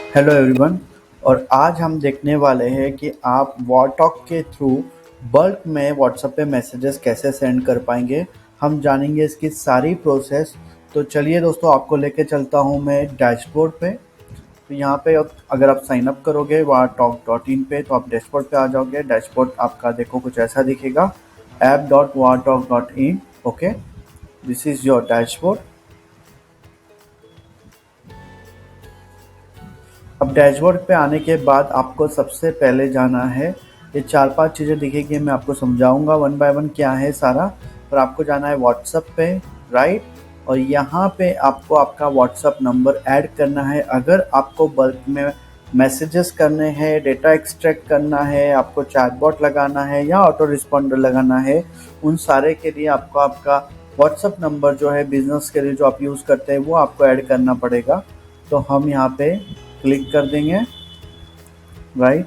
Hello everyone. और आज हम देखने वाले हैं कि आप वॉटॉक के थ्रू बल्क में व्हाट्सएप पे मैसेजेस कैसे सेंड कर पाएंगे। हम जानेंगे इसकी सारी प्रोसेस। तो चलिए दोस्तों, आपको लेके चलता हूँ मैं डैशबोर्ड पे। तो यहाँ पे अगर आप साइन अप करोगे whattalk.in पे तो आप डैशबोर्ड पे आ जाओगे। डैशबोर्ड आपका देखो कुछ ऐसा दिखेगा, app.whattalk.in। Okay, this is your dashboard. अब डैशबोर्ड पे आने के बाद आपको सबसे पहले जाना है, ये 4-5 चीज़ें दिखेगी, मैं आपको समझाऊंगा वन बाय वन क्या है सारा। पर आपको जाना है व्हाट्सएप पे, राइट। और यहाँ पे आपको आपका व्हाट्सएप नंबर ऐड करना है। अगर आपको बल्क में मैसेजेस करने हैं, डेटा एक्सट्रैक्ट करना है, आपको चैटबॉट लगाना है या ऑटो रिस्पॉन्डर लगाना है, उन सारे के लिए आपको आपका व्हाट्सएप नंबर जो है बिजनेस के लिए जो आप यूज़ करते हैं वो आपको ऐड करना पड़ेगा। तो हम यहाँ पे क्लिक कर देंगे, राइट।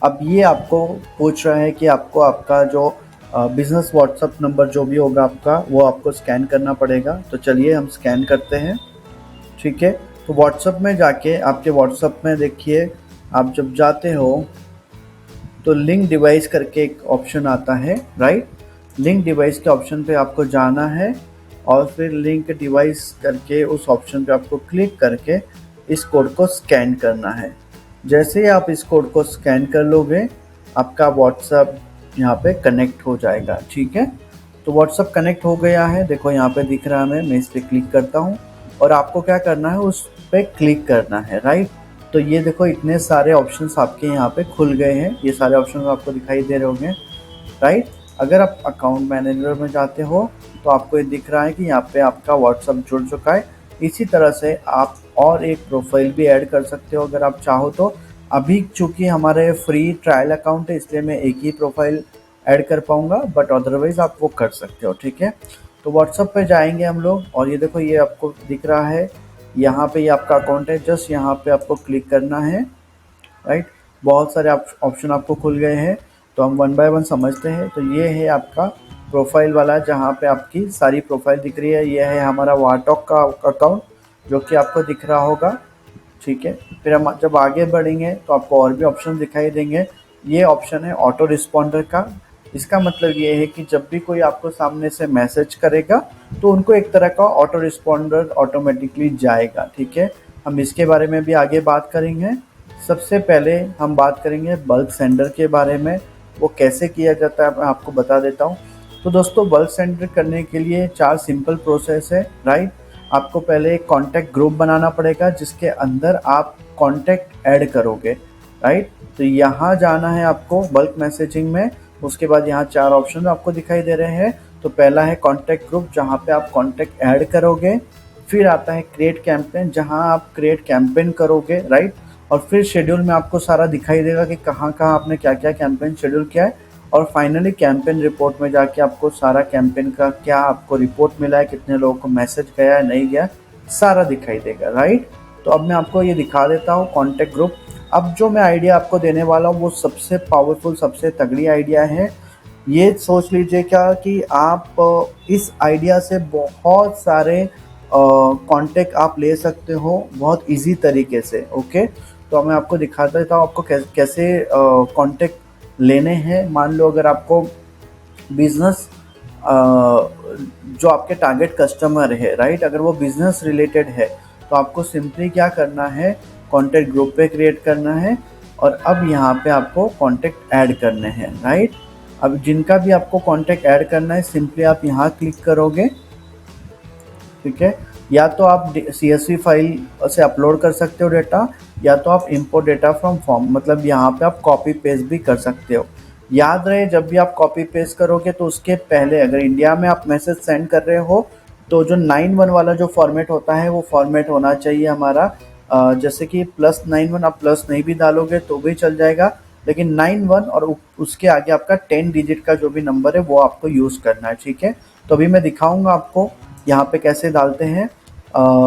अब ये आपको पूछ रहा है कि आपको आपका जो बिजनेस व्हाट्सएप नंबर जो भी होगा आपका वो आपको स्कैन करना पड़ेगा। तो चलिए हम स्कैन करते हैं, ठीक है। तो व्हाट्सएप में जाके आपके व्हाट्सएप में देखिए, आप जब जाते हो तो लिंक डिवाइस करके एक ऑप्शन आता है, राइट। लिंक डिवाइस के ऑप्शन पे आपको जाना है और फिर लिंक डिवाइस करके उस ऑप्शन पे आपको क्लिक करके इस कोड को स्कैन करना है। जैसे ही आप इस कोड को स्कैन कर लोगे, आपका व्हाट्सएप यहाँ पे कनेक्ट हो जाएगा, ठीक है। तो व्हाट्सएप कनेक्ट हो गया है, देखो यहाँ पे दिख रहा है। मैं इस पर क्लिक करता हूँ और आपको क्या करना है, उस पर क्लिक करना है, राइट। तो ये देखो इतने सारे ऑप्शंस आपके यहाँ पे खुल गए हैं, ये सारे ऑप्शंस आपको दिखाई दे रहे होंगे, राइट। अगर आप अकाउंट मैनेजर में जाते हो तो आपको ये दिख रहा है कि यहाँ पे आपका व्हाट्सएप जुड़ चुका है। इसी तरह से आप और एक प्रोफाइल भी ऐड कर सकते हो अगर आप चाहो तो। अभी चूंकि हमारे फ्री ट्रायल अकाउंट है इसलिए मैं एक ही प्रोफाइल ऐड कर पाऊंगा, बट अदरवाइज आप वो कर सकते हो, ठीक है। तो व्हाट्सएप पे जाएंगे हम लोग और ये देखो ये आपको दिख रहा है, यहाँ पे ये आपका अकाउंट है। जस्ट यहाँ पे आपको क्लिक करना है, राइट। बहुत सारे ऑप्शन आपको खुल गए हैं, तो हम वन बाय वन समझते हैं। तो ये है आपका प्रोफाइल वाला, जहाँ पे आपकी सारी प्रोफाइल दिख रही है। ये है हमारा वाटॉक का अकाउंट जो कि आपको दिख रहा होगा, ठीक है। फिर हम जब आगे बढ़ेंगे तो आपको और भी ऑप्शन दिखाई देंगे। ये ऑप्शन है ऑटो रिस्पॉन्डर का। इसका मतलब ये है कि जब भी कोई आपको सामने से मैसेज करेगा तो उनको एक तरह का ऑटो रिस्पॉन्डर ऑटोमेटिकली जाएगा, ठीक है। हम इसके बारे में भी आगे बात करेंगे। सबसे पहले हम बात करेंगे बल्क सेंडर के बारे में, वो कैसे किया जाता है मैं आपको बता देता हूँ। तो दोस्तों, बल्क सेंडर करने के लिए 4 सिंपल प्रोसेस है, राइट। आपको पहले एक कॉन्टैक्ट ग्रुप बनाना पड़ेगा जिसके अंदर आप कॉन्टैक्ट ऐड करोगे, राइट। तो यहाँ जाना है आपको बल्क मैसेजिंग में। उसके बाद यहाँ 4 ऑप्शन आपको दिखाई दे रहे हैं। तो पहला है कॉन्टैक्ट ग्रुप, जहाँ पे आप कॉन्टैक्ट ऐड करोगे। फिर आता है क्रिएट कैंपेन, जहाँ आप क्रिएट कैंपेन करोगे, राइट। और फिर शेड्यूल में आपको सारा दिखाई देगा कि कहाँ कहाँ आपने क्या क्या कैंपेन शेड्यूल किया है। और फाइनली कैंपेन रिपोर्ट में जाके आपको सारा कैंपेन का क्या आपको रिपोर्ट मिला है, कितने लोगों को मैसेज गया है नहीं गया, सारा दिखाई देगा, राइट। तो अब मैं आपको ये दिखा देता हूँ कॉन्टैक्ट ग्रुप। अब जो मैं आइडिया आपको देने वाला हूँ वो सबसे पावरफुल, सबसे तगड़ी आइडिया है। ये सोच लीजिए क्या कि आप इस आइडिया से बहुत सारे कॉन्टैक्ट आप ले सकते हो बहुत इजी तरीके से, ओके। तो मैं आपको दिखा देता हूँ आपको कैसे कॉन्टैक्ट लेने हैं। मान लो अगर आपको बिजनेस जो आपके टारगेट कस्टमर है, राइट, अगर वो बिजनेस रिलेटेड है तो आपको सिंपली क्या करना है, कॉन्टैक्ट ग्रुप पे क्रिएट करना है और अब यहाँ पे आपको कॉन्टैक्ट ऐड करने हैं, राइट। अब जिनका भी आपको कॉन्टैक्ट ऐड करना है सिंपली आप यहाँ क्लिक करोगे, ठीक है। या तो आप CSV फाइल से अपलोड कर सकते हो डेटा, या तो आप इंपोर्ट डेटा फ्रॉम फॉर्म, मतलब यहाँ पे आप कॉपी पेस्ट भी कर सकते हो। याद रहे जब भी आप कॉपी पेस्ट करोगे तो उसके पहले अगर इंडिया में आप मैसेज सेंड कर रहे हो तो जो 91 वाला जो फॉर्मेट होता है वो फॉर्मेट होना चाहिए हमारा। जैसे कि +91, आप प्लस नहीं भी डालोगे तो भी चल जाएगा, लेकिन 91 और उसके आगे आपका 10 डिजिट का जो भी नंबर है वो आपको यूज़ करना है, ठीक है। तो अभी मैं दिखाऊंगा आपको यहाँ पे कैसे डालते हैं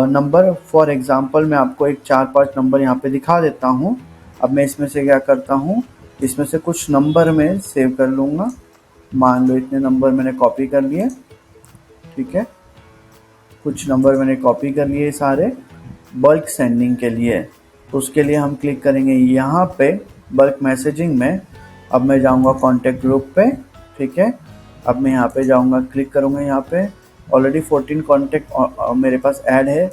नंबर। फॉर एग्जांपल मैं आपको एक 4-5 नंबर यहाँ पे दिखा देता हूँ। अब मैं इसमें से क्या करता हूँ, इसमें से कुछ नंबर मैं सेव कर लूँगा। मान लो इतने नंबर मैंने कॉपी कर लिए, ठीक है। कुछ नंबर मैंने कॉपी कर लिए सारे बल्क सेंडिंग के लिए। तो उसके लिए हम क्लिक करेंगे यहाँ पे बल्क मैसेजिंग में। अब मैं जाऊँगा कॉन्टैक्ट ग्रुप पे, ठीक है। अब मैं यहाँ पे जाऊँगा, क्लिक करूँगा यहाँ पे। ऑलरेडी 14 कॉन्टैक्ट मेरे पास ऐड है।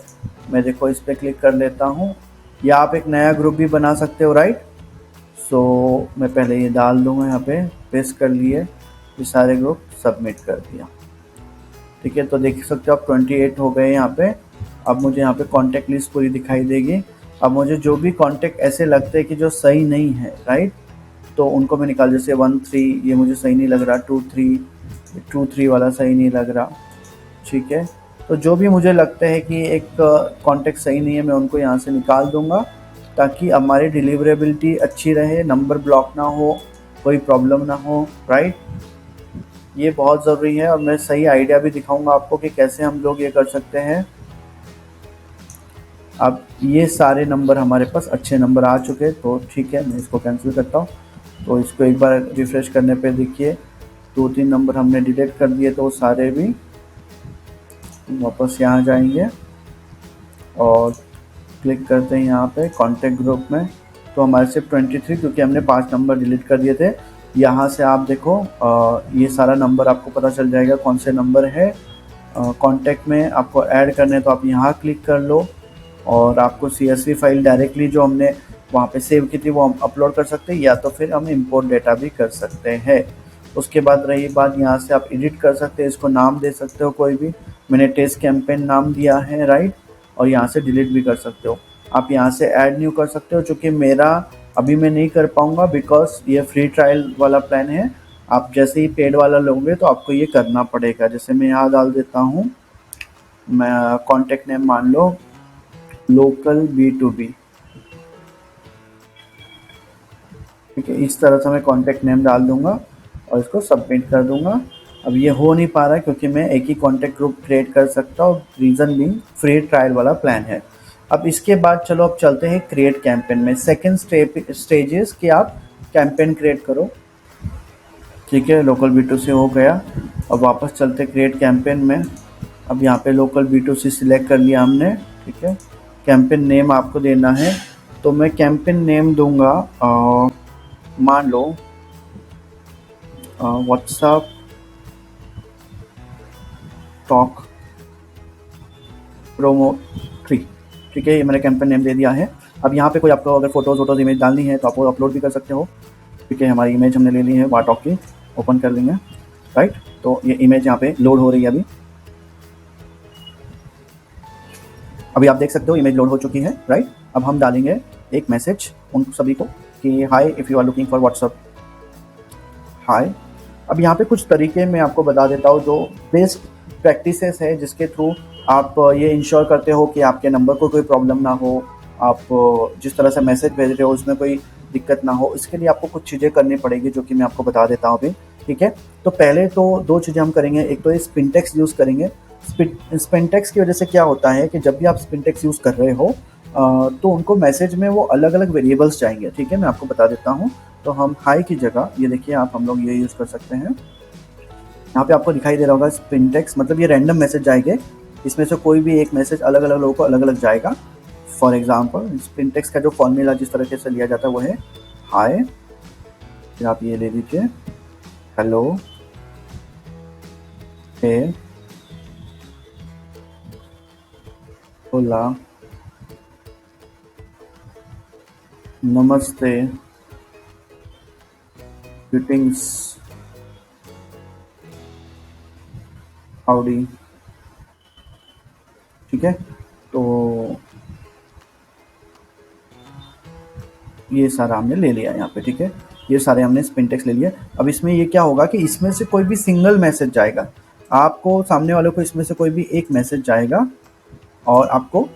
मैं देखो इस पर क्लिक कर लेता हूँ, या आप एक नया ग्रुप भी बना सकते हो, राइट। सो मैं पहले ये डाल दूँगा यहाँ पे, पेस्ट कर लिए, ये सारे ग्रुप सबमिट कर दिया, ठीक है। तो देख सकते हो आप 28 हो गए यहाँ पे। अब मुझे यहाँ पे कॉन्टैक्ट लिस्ट पूरी दिखाई देगी। अब मुझे जो भी कॉन्टैक्ट ऐसे लगते हैं कि जो सही नहीं है, राइट, तो उनको मैं निकाल, जैसे 1-3 ये मुझे सही नहीं लग रहा, 2-3 वाला सही नहीं लग रहा, ठीक है। तो जो भी मुझे लगता है कि एक कॉन्टैक्ट सही नहीं है, मैं उनको यहाँ से निकाल दूँगा, ताकि हमारी डिलीवरेबिलिटी अच्छी रहे, नंबर ब्लॉक ना हो, कोई प्रॉब्लम ना हो, राइट। ये बहुत ज़रूरी है, और मैं सही आइडिया भी दिखाऊंगा आपको कि कैसे हम लोग ये कर सकते हैं। अब ये सारे नंबर हमारे पास अच्छे नंबर आ चुके हैं, तो ठीक है, मैं इसको कैंसिल करता हूँ। तो इसको एक बार रिफ़्रेश करने पे देखिए 2-3 नंबर हमने डिलीट कर दिए, तो वो सारे भी वापस यहाँ जाएंगे। और क्लिक करते हैं यहाँ पे कॉन्टैक्ट ग्रुप में, तो हमारे सिर्फ 23, क्योंकि हमने 5 नंबर डिलीट कर दिए थे। यहाँ से आप देखो ये सारा नंबर आपको पता चल जाएगा कौन से नंबर है कॉन्टैक्ट में आपको ऐड करने, तो आप यहाँ क्लिक कर लो, और आपको CSV फाइल डायरेक्टली जो हमने वहाँ पे सेव की थी वो हम अपलोड कर सकते हैं, या तो फिर हम इंपोर्ट डेटा भी कर सकते हैं। उसके बाद रही बात, यहाँ से आप एडिट कर सकते हैं, इसको नाम दे सकते हो कोई भी। मैंने टेस्ट कैंपेन नाम दिया है, राइट, और यहाँ से डिलीट भी कर सकते हो। आप यहाँ से ऐड न्यू कर सकते हो, चूँकि मेरा अभी मैं नहीं कर पाऊँगा बिकॉज ये फ्री ट्रायल वाला प्लान है। आप जैसे ही पेड वाला लोगे तो आपको ये करना पड़ेगा। जैसे मैं यहाँ डाल देता हूँ, मैं कॉन्टैक्ट नेम मान लो लोकल B2B, ठीक है। इस तरह से मैं कॉन्टैक्ट नेम डाल दूंगा और इसको सबमिट कर दूंगा। अब ये हो नहीं पा रहा है क्योंकि मैं एक ही कॉन्टैक्ट ग्रुप क्रिएट कर सकता हूँ, रीज़न भी फ्री ट्रायल वाला प्लान है। अब इसके बाद चलो अब चलते हैं क्रिएट कैंपेन में। सेकेंड स्टेजेस कि आप कैंपेन क्रिएट करो, ठीक है। लोकल B2C हो गया। अब वापस चलते क्रिएट कैंपेन में। अब यहाँ पे लोकल B2C सिलेक्ट कर लिया हमने, ठीक है। कैंपेन नेम आपको देना है, तो मैं कैंपेन नेम दूंगा मान लो व्हाट्सएप टॉक प्रोमो 3, ठीक है। ये मैंने कैंपेन नेम दे दिया है। अब यहाँ पे कोई आपको अगर फोटोज़ वोटोज़ इमेज डालनी है तो आप वो अपलोड भी कर सकते हो, ठीक है। हमारी इमेज हमने ले ली है वाटॉक की, ओपन कर लेंगे, राइट। तो ये इमेज यहाँ पे लोड हो रही है अभी आप देख सकते हो इमेज लोड हो चुकी है, राइट। अब हम डालेंगे एक मैसेज उन सभी को कि hi if you are looking for WhatsApp, hi. अब यहाँ पे कुछ तरीके मैं आपको बता देता हूँ जो बेस्ट प्रैक्टिसेस है, जिसके थ्रू आप ये इंश्योर करते हो कि आपके नंबर को कोई प्रॉब्लम ना हो, आप जिस तरह से मैसेज भेज रहे हो उसमें कोई दिक्कत ना हो। इसके लिए आपको कुछ चीज़ें करनी पड़ेगी जो कि मैं आपको बता देता हूँ अभी, ठीक है। तो पहले तो 2 चीज़ें हम करेंगे, एक तो ये स्पिनटेक्स यूज़ करेंगे। स्पिनटेक्स की वजह से क्या होता है कि जब भी आप स्पिनटेक्स यूज़ कर रहे हो तो उनको मैसेज में वो अलग अलग वेरिएबल्स चाहिए, ठीक है। मैं आपको बता देता हूँ। तो हम हाई की जगह ये देखिए आप, हम लोग ये यूज़ कर सकते हैं। यहाँ पे आपको दिखाई दे रहा होगा स्पिनटेक्स, मतलब ये रैंडम मैसेज जाएंगे, इसमें से कोई भी एक मैसेज अलग अलग लोगों को अलग अलग जाएगा। फॉर एग्जाम्पल स्पिनटेक्स का जो फॉर्मूला जिस तरीके से लिया जाता है वो है हाय, फिर आप ये ले लीजिए हेलो, हे, होला, नमस्ते, ग्रीटिंग्स, हाउडी, ठीक है। तो ये सारा हमने ले लिया यहाँ पे, ठीक है। ये सारे हमने स्पिनटेक्स ले लिया। अब इसमें ये क्या होगा कि इसमें से कोई भी सिंगल मैसेज जाएगा, आपको सामने वाले को इसमें से कोई भी एक मैसेज जाएगा, और आपको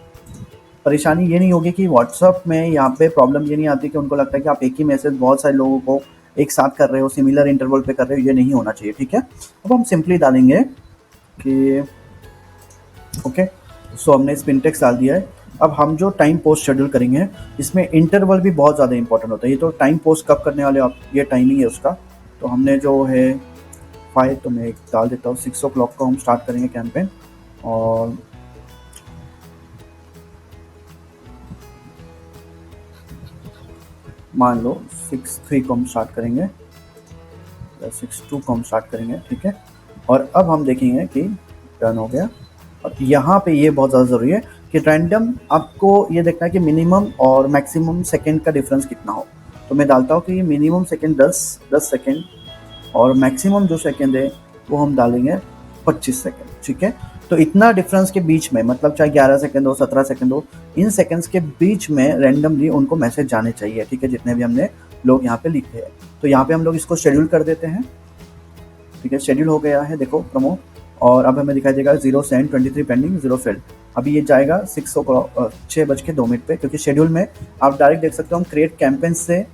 परेशानी ये नहीं होगी कि व्हाट्सअप में यहाँ पे प्रॉब्लम ये नहीं आती कि उनको लगता है कि आप एक ही मैसेज बहुत सारे लोगों को एक साथ कर रहे हो, सिमिलर इंटरवल पे कर रहे हो, ये नहीं होना चाहिए, ठीक है। अब हम सिंपली डालेंगे कि ओके, सो हमने स्पिनटेक्स डाल दिया है। अब हम जो टाइम पोस्ट शेड्यूल करेंगे इसमें इंटरवल भी बहुत ज़्यादा इंपॉर्टेंट होता है। ये तो टाइम पोस्ट कब करने वाले हो आप, ये टाइमिंग है उसका। तो हमने जो है 5, तो मैं एक डाल देता हूँ 6 o'clock को हम स्टार्ट करेंगे कैंपेन, और मान लो 6-3 को हम स्टार्ट करेंगे या 6-2 को हम स्टार्ट करेंगे, ठीक है। और अब हम देखेंगे कि डन हो गया। और यहाँ पे ये बहुत ज़्यादा ज़रूरी है कि रैंडम आपको ये देखना है कि मिनिमम और मैक्सिमम सेकंड का डिफरेंस कितना हो। तो मैं डालता हूँ कि मिनिमम सेकंड 10 सेकंड और मैक्सिमम जो सेकंड है वो हम डालेंगे 25 सेकंड, ठीक है। तो इतना डिफरेंस के बीच में, मतलब चाहे 11 सेकंड हो 17 सेकंड हो, इन सेकंड्स के बीच में रैंडमली उनको मैसेज जाने चाहिए, ठीक है, जितने भी हमने लोग यहाँ पे लिखे हैं। तो यहाँ पे हम लोग इसको शेड्यूल कर देते हैं, ठीक है। शेड्यूल हो गया है, देखो प्रमोट। और अब हमें दिखाई देगा 0 सेंड 23 पेंडिंग 0 फिल्ड। अभी ये जाएगा 6:02 पे, क्योंकि शेड्यूल में आप डायरेक्ट देख सकते हो हम क्रिएट कैंपेन से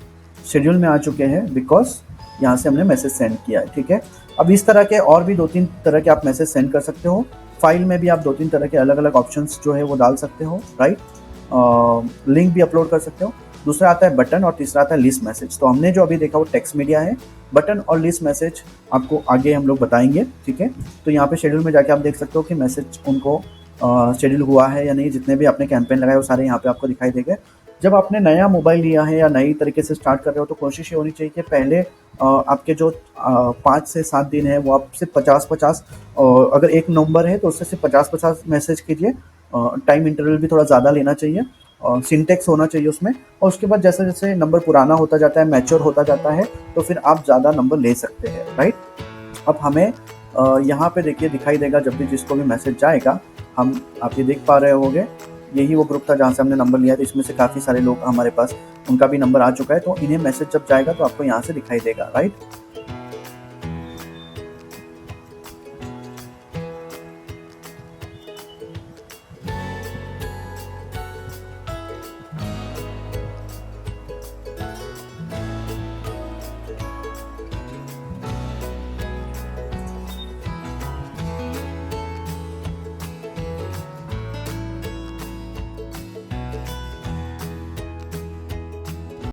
शेड्यूल में आ चुके हैं, बिकॉज यहाँ से हमने मैसेज सेंड किया है, ठीक है। अब इस तरह के और भी 2-3 तरह के आप मैसेज सेंड कर सकते हो। फाइल में भी आप 2-3 तरह के अलग अलग ऑप्शंस जो है वो डाल सकते हो, राइट। लिंक भी अपलोड कर सकते हो। दूसरा आता है बटन और तीसरा आता है लिस्ट मैसेज। तो हमने जो अभी देखा वो टेक्स्ट मीडिया है। बटन और लिस्ट मैसेज आपको आगे हम लोग बताएंगे, ठीक है। तो यहाँ पे शेड्यूल में जाके आप देख सकते हो कि मैसेज उनको शेड्यूल हुआ है या नहीं। जितने भी आपने कैंपेन लगाए वो सारे यहाँ पे आपको दिखाई देंगे। जब आपने नया मोबाइल लिया है या नई तरीके से स्टार्ट कर रहे हो तो कोशिश ये होनी चाहिए कि पहले आपके जो 5 से 7 दिन है वो आप सिर्फ 50-50, अगर एक नंबर है तो उससे सिर्फ 50-50 मैसेज कीजिए। टाइम इंटरवल भी थोड़ा ज़्यादा लेना चाहिए और सिंटेक्स होना चाहिए उसमें। और उसके बाद जैसे जैसे नंबर पुराना होता जाता है, मैच्योर होता जाता है, तो फिर आप ज़्यादा नंबर ले सकते हैं, राइट। अब हमें यहाँ पे देखिए दिखाई देगा जब भी जिसको भी मैसेज जाएगा, हम आप ये देख पा रहे होंगे, यही वो ग्रुप था जहाँ से हमने नंबर लिया था। इसमें से काफ़ी सारे लोग हमारे पास, उनका भी नंबर आ चुका है, तो इन्हें मैसेज जब जाएगा तो आपको यहाँ से दिखाई देगा, राइट।